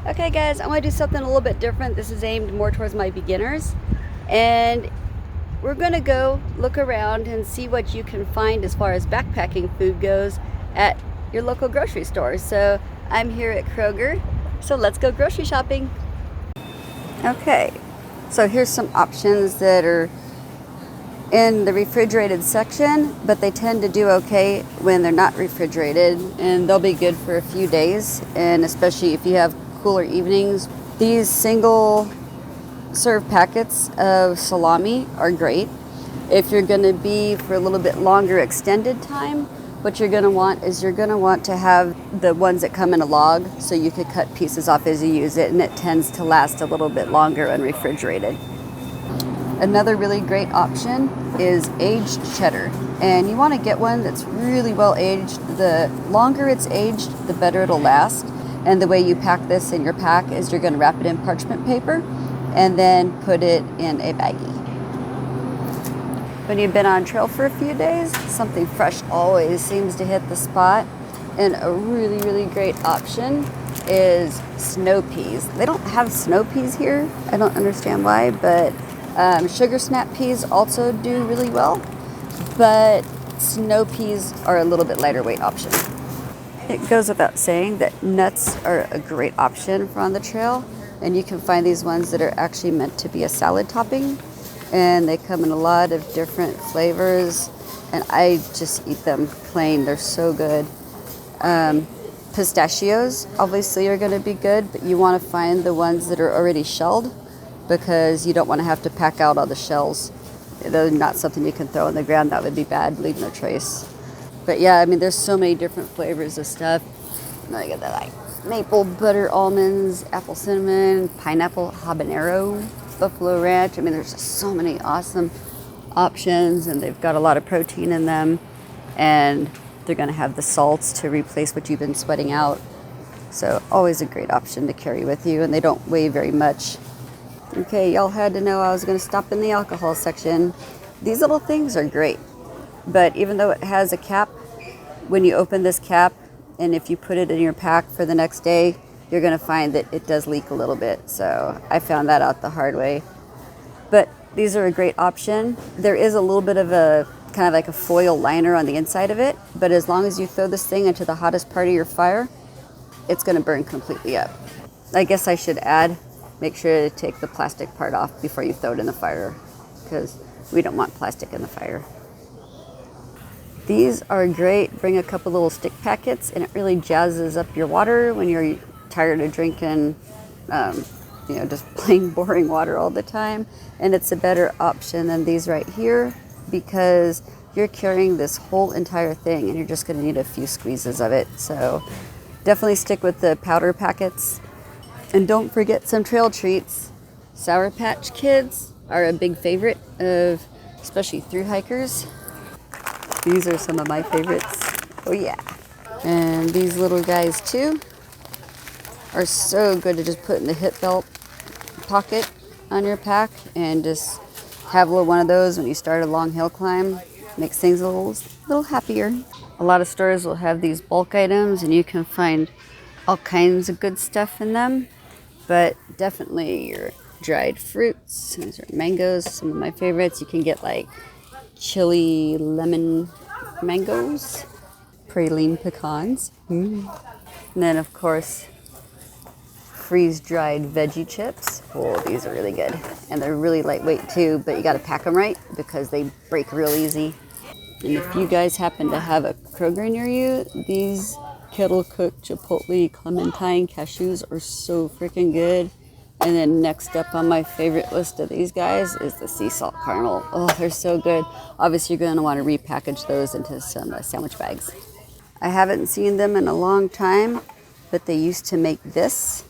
Okay guys, I want to do something a little bit different. This is aimed more towards my beginners. And we're gonna go look around and see what you can find as far as backpacking food goes at your local grocery store. So I'm here at Kroger, so let's go grocery shopping. Okay, so here's some options that are in the refrigerated section, but they tend to do okay when they're not refrigerated, and they'll be good for a few days, and especially if you have cooler evenings. These single serve packets of salami are great. If you're going to be for a little bit longer extended time, what you're going to want is you're going to want to have the ones that come in a log, so you could cut pieces off as you use it, and it tends to last a little bit longer unrefrigerated. Another really great option is aged cheddar, and you want to get one that's really well aged. The longer it's aged, the better it'll last. And the way you pack this in your pack is you're going to wrap it in parchment paper and then put it in a baggie. When you've been on trail for a few days, something fresh always seems to hit the spot. And a really, really great option is snow peas. They don't have snow peas here. I don't understand why, but sugar snap peas also do really well. But snow peas are a little bit lighter weight option. It goes without saying that nuts are a great option for on the trail, and you can find these ones that are actually meant to be a salad topping, and they come in a lot of different flavors, and I just eat them plain. They're so good. Pistachios obviously are going to be good, but you want to find the ones that are already shelled, because you don't want to have to pack out all the shells. They're not something you can throw on the ground. That would be bad, leave no trace. But yeah, I mean, there's so many different flavors of stuff. Now you got that like maple butter almonds, apple cinnamon, pineapple habanero, buffalo ranch. I mean, there's just so many awesome options, and they've got a lot of protein in them, and they're going to have the salts to replace what you've been sweating out. So always a great option to carry with you, and they don't weigh very much. Okay, y'all had to know I was going to stop in the alcohol section. These little things are great. But even though it has a cap, when you open this cap, and if you put it in your pack for the next day, you're going to find that it does leak a little bit. So I found that out the hard way. But these are a great option. There is a little bit of a kind of like a foil liner on the inside of it, but as long as you throw this thing into the hottest part of your fire, it's going to burn completely up. I guess I should add, make sure to take the plastic part off before you throw it in the fire, because we don't want plastic in the fire. These are great. Bring a couple little stick packets, and it really jazzes up your water when you're tired of drinking, just plain boring water all the time. And it's a better option than these right here, because you're carrying this whole entire thing, and you're just going to need a few squeezes of it. So definitely stick with the powder packets. And don't forget some trail treats. Sour Patch Kids are a big favorite of especially thru hikers. These are some of my favorites. Oh yeah. And these little guys too are so good to just put in the hip belt pocket on your pack, and just have a little one of those when you start a long hill climb. Makes things a little happier. A lot of stores will have these bulk items, and you can find all kinds of good stuff in them. But definitely your dried fruits. These are mangoes, some of my favorites. You can get like chili lemon mangoes, praline pecans, and then of course freeze-dried veggie chips. Oh, these are really good, and they're really lightweight too, but you got to pack them right because they break real easy. And if you guys happen to have a Kroger near you, these kettle cooked chipotle clementine cashews are so freaking good. And then next up on my favorite list of these guys is the sea salt caramel. Oh, they're so good. Obviously, you're going to want to repackage those into some sandwich bags. I haven't seen them in a long time, but they used to make this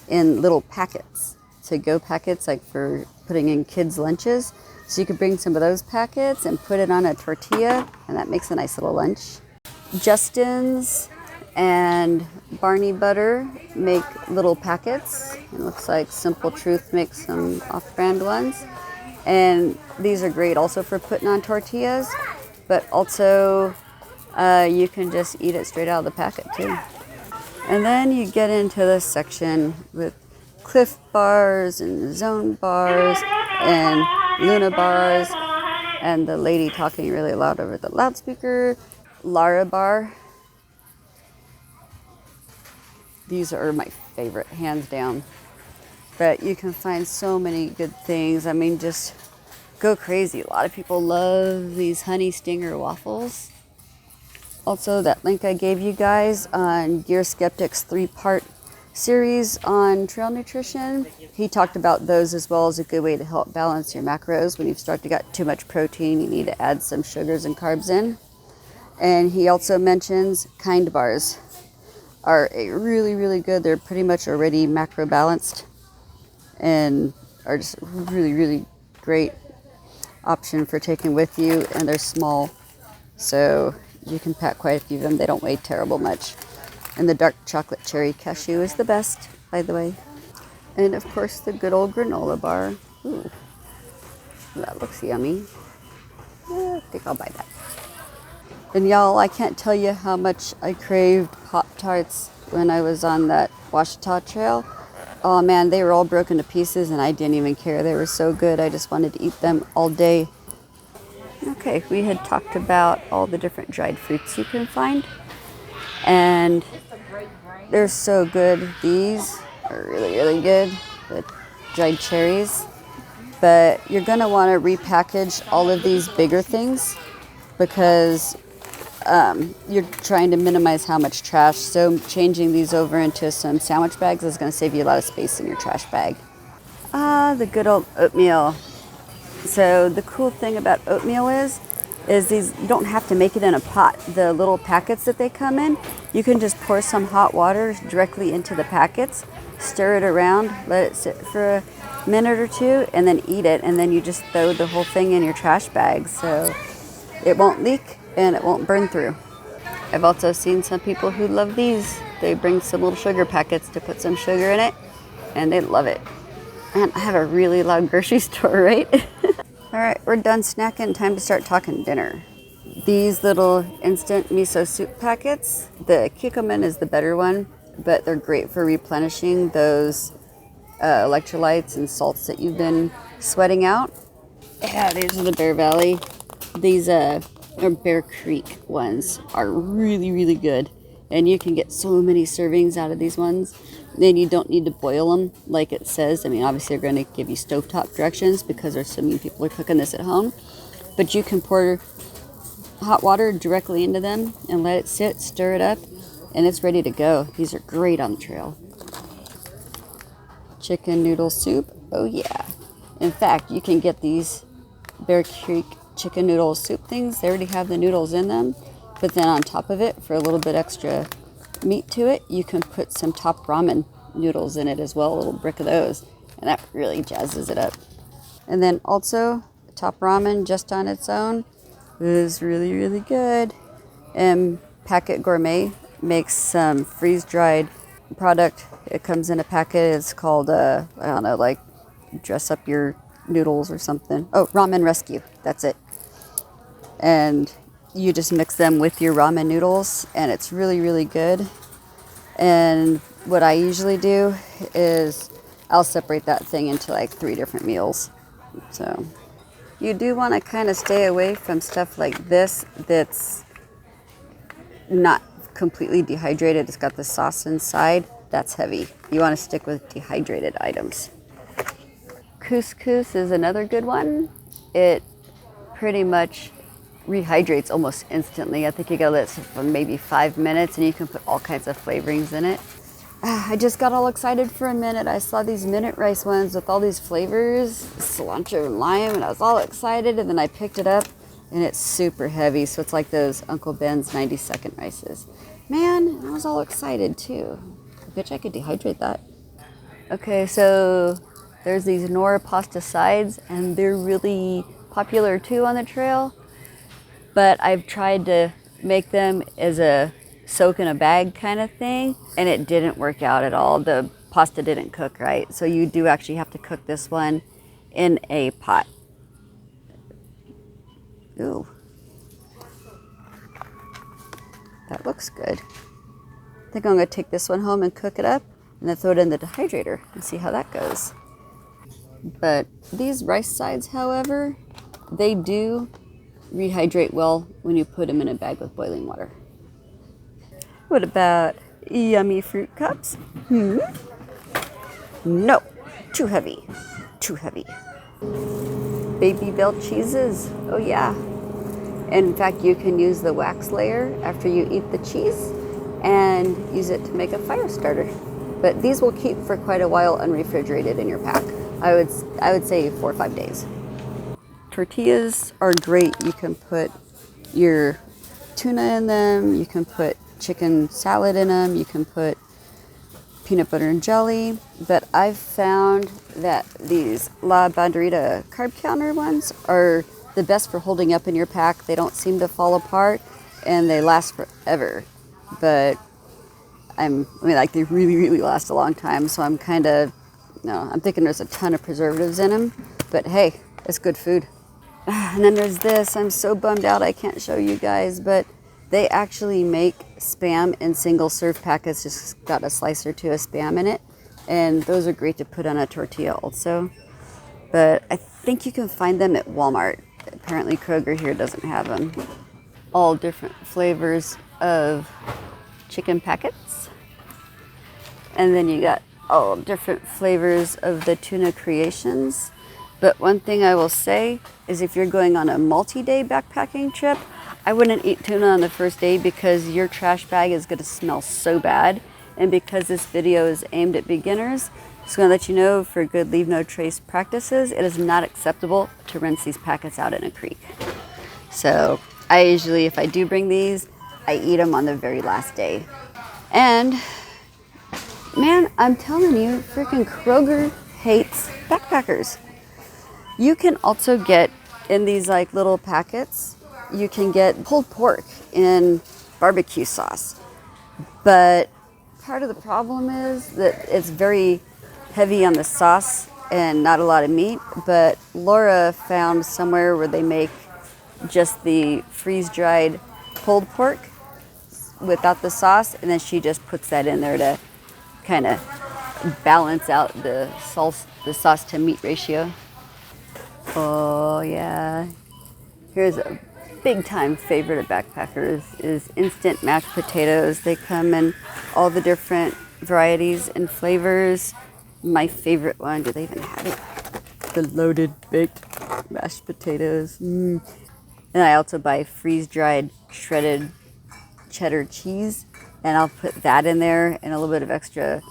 in little packets. To-go packets, like for putting in kids' lunches. So you could bring some of those packets and put it on a tortilla, and that makes a nice little lunch. Justin's and Barney Butter make little packets. It looks like Simple Truth makes some off-brand ones. And these are great also for putting on tortillas, but also you can just eat it straight out of the packet too. And then you get into this section with Cliff bars and Zone bars and Luna bars and the lady talking really loud over the loudspeaker, Lara bar. These are my favorite, hands down. But you can find so many good things. I mean, just go crazy. A lot of people love these honey stinger waffles. Also, that link I gave you guys on Gear Skeptics 3-part series on trail nutrition, he talked about those as well as a good way to help balance your macros. When you start to get too much protein, you need to add some sugars and carbs in. And he also mentions Kind bars are a really good, they're pretty much already macro balanced and are just really great option for taking with you, and they're small, so you can pack quite a few of them. They don't weigh terrible much. And the dark chocolate cherry cashew is the best, by the way. And of course the good old granola bar. Ooh, that looks yummy. Yeah, I think I'll buy that. And y'all, I can't tell you how much I craved Pop-Tarts when I was on that Ouachita Trail. Oh man, they were all broken to pieces and I didn't even care. They were so good. I just wanted to eat them all day. Okay, we had talked about all the different dried fruits you can find. And they're so good. These are really good. The dried cherries. But you're going to want to repackage all of these bigger things because you're trying to minimize how much trash. So changing these over into some sandwich bags is going to save you a lot of space in your trash bag. The good old oatmeal. So the cool thing about oatmeal is these, you don't have to make it in a pot. The little packets that they come in, you can just pour some hot water directly into the packets, stir it around, let it sit for a minute or two, and then eat it. And then you just throw the whole thing in your trash bag. So it won't leak and it won't burn through. I've also seen some people who love these. They bring some little sugar packets to put some sugar in it, and they love it. Man, I have a really loud grocery store, right? All right, we're done snacking. Time to start talking dinner. These little instant miso soup packets, the Kikkoman is the better one, but they're great for replenishing those electrolytes and salts that you've been sweating out. Yeah, these are the Bear Valley. These or Bear Creek ones are really good, and you can get so many servings out of these ones. Then you don't need to boil them like it says. I mean, obviously they're going to give you stovetop directions because there's so many people are cooking this at home, but you can pour hot water directly into them and let it sit, stir it up, and it's ready to go. These are great on the trail. Chicken noodle soup, oh yeah. In fact, you can get these Bear Creek chicken noodle soup things. They already have the noodles in them, but then on top of it, for a little bit extra meat to it, you can put some top ramen noodles in it as well, a little brick of those, and that really jazzes it up. And then also top ramen just on its own is really good. And Packet Gourmet makes some freeze-dried product. It comes in a packet. It's called I don't know, like dress up your noodles or something. Oh, Ramen Rescue, that's it. And you just mix them with your ramen noodles, and it's really good. And what I usually do is I'll separate that thing into like 3 different meals. So you do want to kind of stay away from stuff like this that's not completely dehydrated. It's got the sauce inside. That's heavy. You want to stick with dehydrated items. Couscous is another good one. It pretty much rehydrates almost instantly. I think you gotta let it sit for maybe 5 minutes and you can put all kinds of flavorings in it. I just got all excited for a minute. I saw these minute rice ones with all these flavors, cilantro and lime, and I was all excited, and then I picked it up and it's super heavy. So it's like those Uncle Ben's 90-second rices. Man, I was all excited too. I bet I could dehydrate that. Okay, so there's these Nora pasta sides, and they're really popular too on the trail. But I've tried to make them as a soak in a bag kind of thing, and it didn't work out at all. The pasta didn't cook right. So you do actually have to cook this one in a pot. Ooh. That looks good. think I'm going to take this one home and cook it up and then throw it in the dehydrator and see how that goes. But these rice sides, however, they do rehydrate well when you put them in a bag with boiling water. What about yummy fruit cups? No, too heavy, too heavy. Baby bell cheeses, oh yeah. In fact, you can use the wax layer after you eat the cheese and use it to make a fire starter. But these will keep for quite a while unrefrigerated in your pack. I would say 4 or 5 days. Tortillas are great. You can put your tuna in them, you can put chicken salad in them, you can put peanut butter and jelly, but I've found that these La Banderita carb counter ones are the best for holding up in your pack. They don't seem to fall apart and they last forever. But they really, really last a long time. So I'm I'm thinking there's a ton of preservatives in them, but hey, it's good food. And then there's this. I'm so bummed out I can't show you guys, but they actually make Spam in single serve packets. Just got a slice or two of Spam in it. And those are great to put on a tortilla also. But I think you can find them at Walmart. Apparently Kroger here doesn't have them. All different flavors of chicken packets. And then you got all different flavors of the tuna creations. But one thing I will say is if you're going on a multi-day backpacking trip, I wouldn't eat tuna on the first day because your trash bag is going to smell so bad. And because this video is aimed at beginners, just going to let you know for good leave no trace practices, it is not acceptable to rinse these packets out in a creek. So I usually, if I do bring these, I eat them on the very last day. And man, I'm telling you, freaking Kroger hates backpackers. You can also get in these like little packets, you can get pulled pork in barbecue sauce. But part of the problem is that it's very heavy on the sauce and not a lot of meat. But Laura found somewhere where they make just the freeze-dried pulled pork without the sauce, and then she just puts that in there to kind of balance out the sauce to meat ratio. Oh yeah, here's a big time favorite of backpackers is instant mashed potatoes. They come in all the different varieties and flavors. My favorite one, do they even have it? The loaded baked mashed potatoes. And I also buy freeze-dried shredded cheddar cheese, and I'll put that in there and a little bit of extra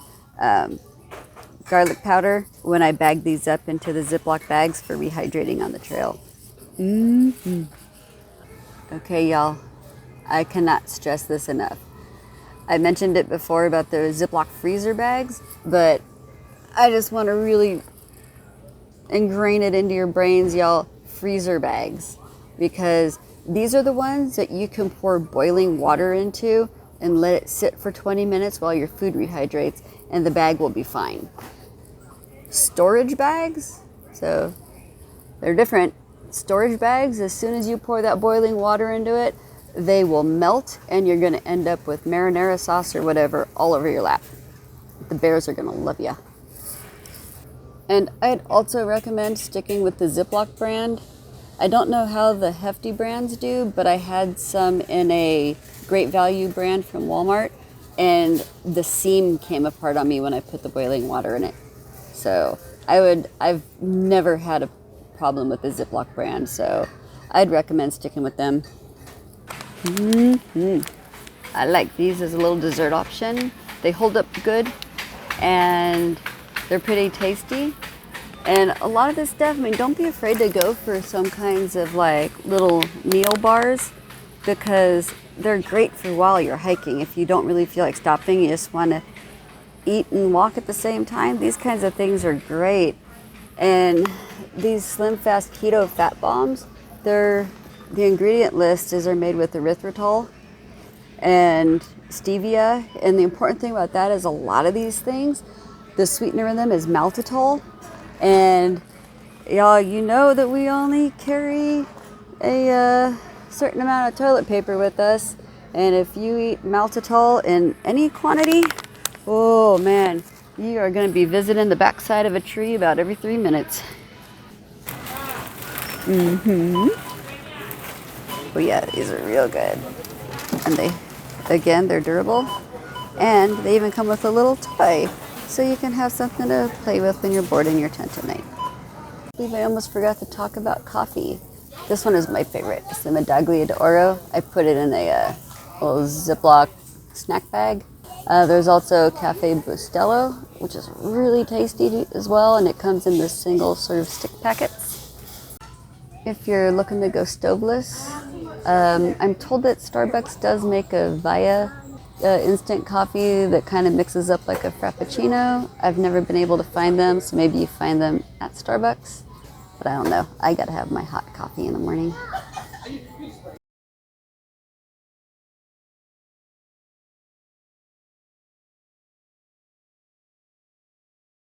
garlic powder when I bag these up into the Ziploc bags for rehydrating on the trail. Okay, y'all, I cannot stress this enough. I mentioned it before about the Ziploc freezer bags, but I just want to really ingrain it into your brains, y'all, freezer bags, because these are the ones that you can pour boiling water into and let it sit for 20 minutes while your food rehydrates, and the bag will be fine. Storage bags, so they're different. Storage bags, as soon as you pour that boiling water into it, they will melt and you're going to end up with marinara sauce or whatever all over your lap. The bears are going to love you. And I'd also recommend sticking with the Ziploc brand. I don't know how the hefty brands do, but I had some in a Great Value brand from Walmart, and the seam came apart on me when I put the boiling water in it. So I've never had a problem with the Ziploc brand, so I'd recommend sticking with them. I like these as a little dessert option. They hold up good and they're pretty tasty. And a lot of this stuff, I mean, don't be afraid to go for some kinds of like little meal bars, because they're great for while you're hiking. If you don't really feel like stopping, you just want to eat and walk at the same time, these kinds of things are great. And these Slim Fast Keto Fat Bombs, the ingredient list is they're made with erythritol and stevia. And the important thing about that is a lot of these things, the sweetener in them is maltitol. And y'all, you know that we only carry a certain amount of toilet paper with us. And if you eat maltitol in any quantity, oh man, you are going to be visiting the backside of a tree about every 3 minutes. Oh yeah, these are real good. And they're durable. And they even come with a little toy, so you can have something to play with when you're bored in your tent at night. I believe I almost forgot to talk about coffee. This one is my favorite. It's the Medaglia d'Oro. I put it in a little Ziploc snack bag. There's also Cafe Bustelo, which is really tasty as well, and it comes in this single sort of stick packets. If you're looking to go stoveless, I'm told that Starbucks does make a Via instant coffee that kind of mixes up like a Frappuccino. I've never been able to find them, so maybe you find them at Starbucks. But I don't know. I gotta have my hot coffee in the morning.